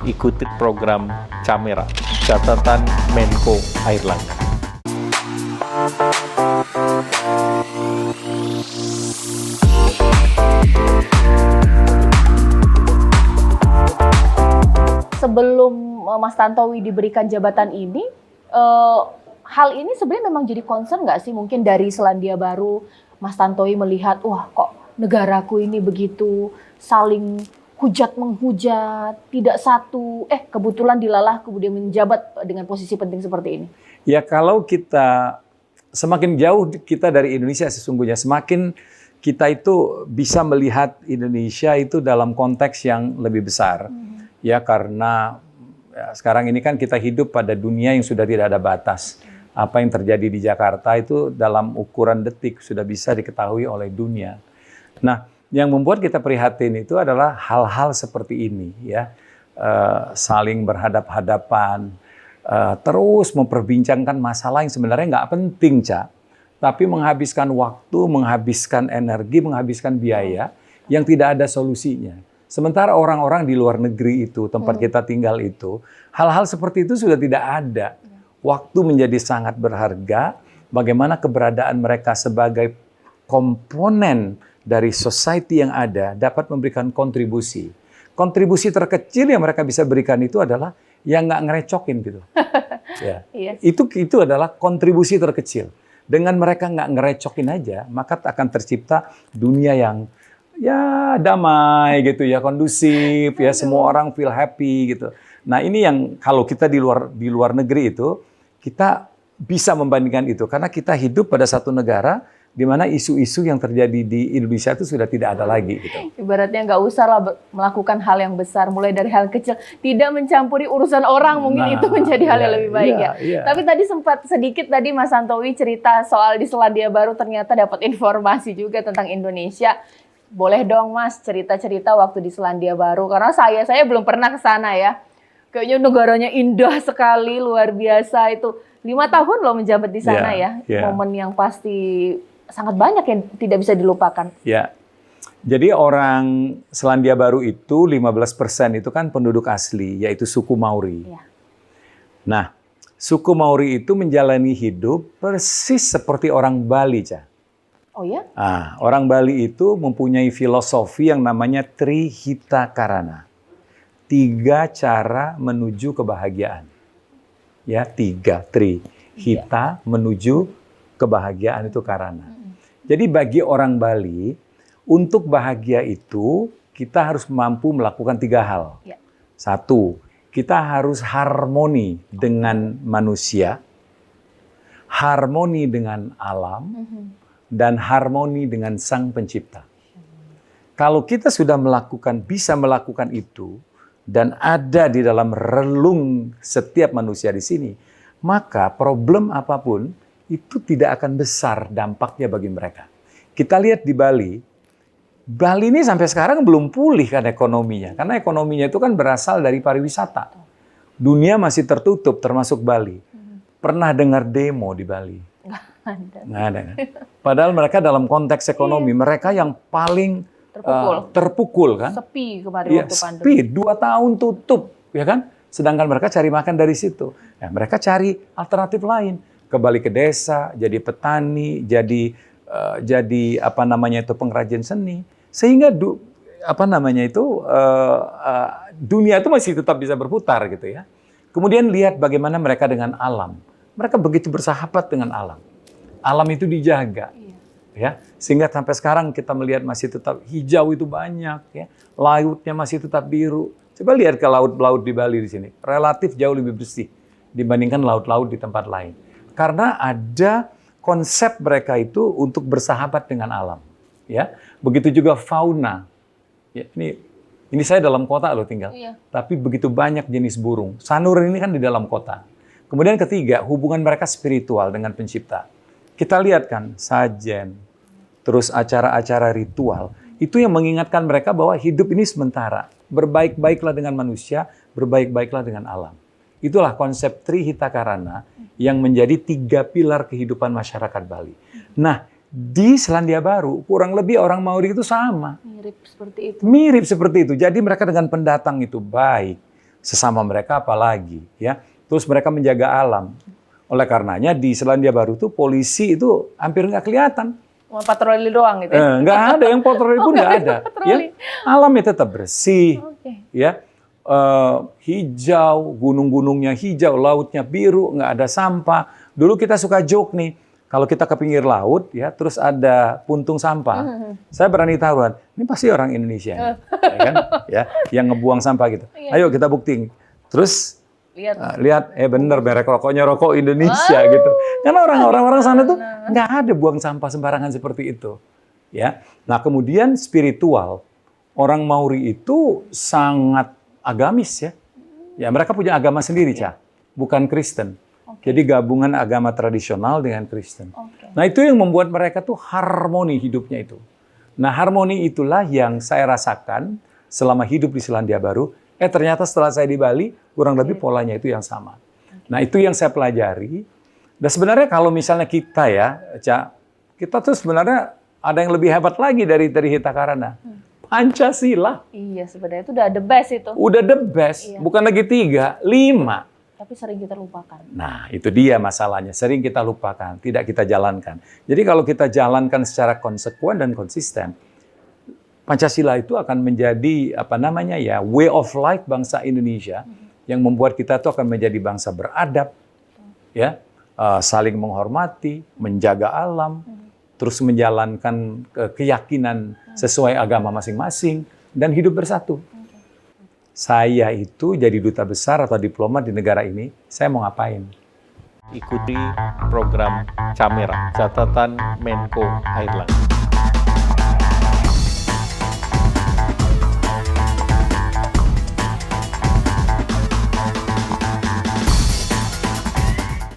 ikuti program Camera, catatan Menko Airlangga. Sebelum Mas Tantowi diberikan jabatan ini, hal ini sebenarnya memang jadi concern nggak sih? Mungkin dari Selandia Baru, Mas Tantowi melihat, wah kok negaraku ini begitu saling hujat-menghujat, tidak satu, kebetulan dilalah kemudian menjabat dengan posisi penting seperti ini. Ya kalau kita semakin jauh kita dari Indonesia sesungguhnya, semakin kita itu bisa melihat Indonesia itu dalam konteks yang lebih besar. Ya karena sekarang ini kan kita hidup pada dunia yang sudah tidak ada batas. Apa yang terjadi di Jakarta itu dalam ukuran detik sudah bisa diketahui oleh dunia. Nah, yang membuat kita prihatin itu adalah hal-hal seperti ini, ya, saling berhadap-hadapan, terus memperbincangkan masalah yang sebenarnya nggak penting, Ca, tapi menghabiskan waktu, menghabiskan energi, menghabiskan biaya yang tidak ada solusinya. Sementara orang-orang di luar negeri itu, tempat kita tinggal itu, hal-hal seperti itu sudah tidak ada. Waktu menjadi sangat berharga, bagaimana keberadaan mereka sebagai komponen dari society yang ada dapat memberikan kontribusi. Kontribusi terkecil yang mereka bisa berikan itu adalah yang nggak ngerecokin gitu. Ya. Itu adalah kontribusi terkecil. Dengan mereka nggak ngerecokin aja, maka akan tercipta dunia yang ya damai gitu ya, kondusif ya, semua orang feel happy gitu. Nah ini yang kalau kita di luar negeri itu kita bisa membandingkan itu karena kita hidup pada satu negara di mana isu-isu yang terjadi di Indonesia itu sudah tidak ada lagi gitu. Ibaratnya nggak usah lah melakukan hal yang besar, mulai dari hal kecil, tidak mencampuri urusan orang, mungkin itu menjadi hal yang lebih baik ya. Tapi tadi sempat sedikit tadi Mas Tantowi cerita soal di Selandia Baru ternyata dapat informasi juga tentang Indonesia. Boleh dong Mas cerita-cerita waktu di Selandia Baru, karena saya belum pernah ke sana ya. Kayaknya negaranya indah sekali, luar biasa itu. 5 tahun loh menjabat di sana ya. Momen yang pasti sangat banyak yang tidak bisa dilupakan. Ya, jadi orang Selandia Baru itu 15% itu kan penduduk asli, yaitu suku Maori. Ya. Nah, suku Maori itu menjalani hidup persis seperti orang Bali, Ca. Oh ya? Nah, orang Bali itu mempunyai filosofi yang namanya Trihita Karana. 3 cara menuju kebahagiaan. Ya, 3 Trihita menuju kebahagiaan itu Karana. Jadi bagi orang Bali, untuk bahagia itu kita harus mampu melakukan 3 hal. 1, kita harus harmoni dengan manusia, harmoni dengan alam, dan harmoni dengan Sang Pencipta. Kalau kita sudah bisa melakukan itu, dan ada di dalam relung setiap manusia di sini, maka problem apapun itu tidak akan besar dampaknya bagi mereka. Kita lihat di Bali ini sampai sekarang belum pulih kan ekonominya, karena ekonominya itu kan berasal dari pariwisata. Dunia masih tertutup, termasuk Bali. Pernah dengar demo di Bali? Nggak ada kan? Padahal mereka dalam konteks ekonomi, mereka yang paling terpukul kan? Sepi kemarin waktu pandemi. Sepi, 2 tahun tutup, ya kan? Sedangkan mereka cari makan dari situ. Nah, mereka cari alternatif lain. Kembali ke desa, jadi petani, jadi pengrajin seni, sehingga dunia itu masih tetap bisa berputar gitu ya. Kemudian lihat bagaimana mereka dengan alam, mereka begitu bersahabat dengan alam. Alam itu dijaga, ya, sehingga sampai sekarang kita melihat masih tetap hijau itu banyak, ya, lautnya masih tetap biru. Coba lihat ke laut-laut di Bali di sini, relatif jauh lebih bersih dibandingkan laut-laut di tempat lain. Karena ada konsep mereka itu untuk bersahabat dengan alam, ya. Begitu juga fauna. Ya, ini saya dalam kota loh tinggal, tapi begitu banyak jenis burung. Sanur ini kan di dalam kota. Kemudian ketiga, hubungan mereka spiritual dengan Pencipta. Kita lihat kan sajen, terus acara-acara ritual itu yang mengingatkan mereka bahwa hidup ini sementara. Berbaik-baiklah dengan manusia, berbaik-baiklah dengan alam. Itulah konsep Trihita Karana yang menjadi 3 pilar kehidupan masyarakat Bali. Nah, di Selandia Baru, kurang lebih orang Maori itu sama. Mirip seperti itu. Mirip seperti itu. Jadi mereka dengan pendatang itu baik. sesama mereka apalagi, ya. Terus mereka menjaga alam. Oleh karenanya di Selandia Baru tuh polisi itu hampir nggak kelihatan. Cuma patroli doang gitu ya? Nggak ada, yang patroli pun nggak ada. Ya, alamnya tetap bersih, ya. Hijau, gunung-gunungnya hijau, lautnya biru, nggak ada sampah. Dulu kita suka joke nih, kalau kita ke pinggir laut, ya, terus ada puntung sampah, saya berani taruhan, ini pasti orang Indonesia, ya kan? Ya, yang ngebuang sampah gitu. Ayo kita buktiin. Terus lihat, bener merek rokoknya rokok Indonesia gitu. Karena orang-orang sana tuh nggak ada buang sampah sembarangan seperti itu, ya. Nah kemudian spiritual, orang Maori itu sangat agamis ya. Ya mereka punya agama sendiri, Cah, bukan Kristen. Jadi gabungan agama tradisional dengan Kristen. Nah itu yang membuat mereka tuh harmoni hidupnya itu. Nah harmoni itulah yang saya rasakan selama hidup di Selandia Baru. Ternyata setelah saya di Bali, kurang lebih polanya itu yang sama. Nah itu yang saya pelajari. Dan sebenarnya kalau misalnya kita ya, Cak, kita tuh sebenarnya ada yang lebih hebat lagi dari Hita Karana. Pancasila. Iya sebenarnya itu udah the best itu. Udah the best, bukan lagi 3, 5. Tapi sering kita lupakan. Nah, itu dia masalahnya. Sering kita lupakan, tidak kita jalankan. Jadi kalau kita jalankan secara konsekuen dan konsisten, Pancasila itu akan menjadi way of life bangsa Indonesia yang membuat kita tuh akan menjadi bangsa beradab, ya, saling menghormati, menjaga alam, terus menjalankan keyakinan sesuai agama masing-masing dan hidup bersatu. Saya itu jadi duta besar atau diplomat di negara ini, saya mau ngapain? Ikuti program Camera, catatan Menko Airlangga.